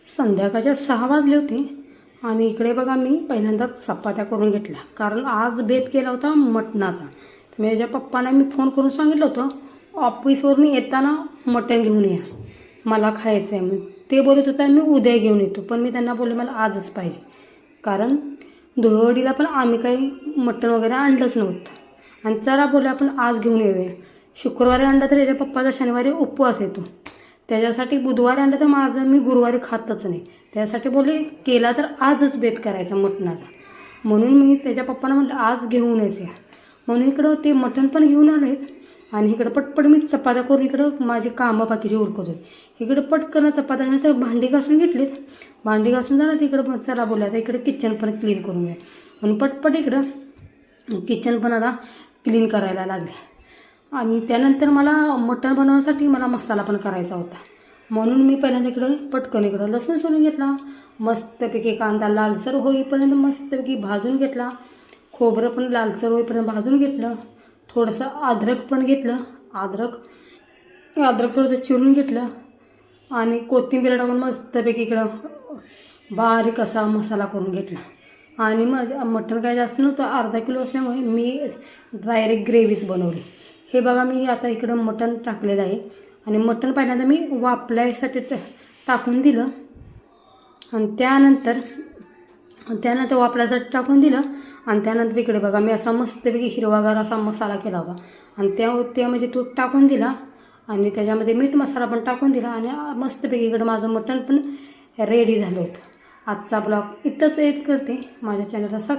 संध्याकाळच्या 6 वाजले होते आणि इकडे बघा मी पहिल्यांदा चपात्या करून घेतल्या, कारण आज बेत केला होता मटणाचा. तर माझ्या पप्पांना मी फोन करून सांगितलं होतं ऑफिसवरून येताना मटण घेऊन या, मला खायचं आहे म्हणून. ते बोलत होते मी उद्या घेऊन येतो, पण मी त्यांना बोलले मला आजच पाहिजे, कारण धुळवडीला पण आम्ही काही मटण वगैरे आणलंच नव्हतं. आणि चला बोलले आपण आज घेऊन येऊया. शुक्रवारी आणलं तर याच्या पप्पाचा शनिवारी उपवास येतो, त्याच्यासाठी बुधवारी आणलं तर माझं मी गुरुवारी खातच नाही. त्यासाठी बोलले केला तर आजच बेत करायचा मटणाचा, म्हणून मी त्याच्या पप्पांना म्हटलं आज घेऊन यायचे. म्हणून इकडं ते मटण पण घेऊन आलेत आणि इकडं पटपट मी चपात्या करून इकडं माझे कामं बाकीचे उरकत होते. इकडं पटकन चपात्या नाही तर भांडी घासून घेतलीत. भांडी घासून झालं तिकडं चला बोलल्या आता इकडं किचन पण क्लीन करून घ्या, म्हणून पटपट इकडं किचन पण आता क्लीन करायला लागले. आणि त्यानंतर मला मटण बनवण्यासाठी मला मसाला पण करायचा होता, म्हणून मी पहिल्यांदा इकडं पटकन इकडं लसूण सोलून घेतला. मस्तपैकी कांदा लालसर होईपर्यंत मस्तपैकी भाजून घेतला. खोबरं पण लालसर होईपर्यंत भाजून घेतलं. थोडंसं अद्रक पण घेतलं. अद्रक थोडंसं चिरून घेतलं आणि कोथिंबीर टाकून मस्तपैकी इकडं बारीक असा मसाला करून घेतला. आणि मग मटण काय जास्त नव्हतं, अर्धा किलो असल्यामुळे मी डायरेक्ट ग्रेव्हीच बनवली. हे बघा मी आता इकडं मटण टाकलेलं आहे आणि मटण पहिल्यांदा मी वाफल्यासाठी टाकून दिलं आणि त्यानंतर वाफल्यासाठी टाकून दिलं. आणि त्यानंतर इकडे बघा मी असा मस्तपैकी हिरवागार असा मसाला केला होता आणि त्या म्हणजे तो टाकून दिला आणि त्याच्यामध्ये मीठ मसाला पण टाकून दिला आणि मस्तपैकी इकडं माझं मटण पण रेडी झालं होतं. आजचा ब्लॉग इथंच एड करते. माझ्या चॅनलला सबस्क्राईब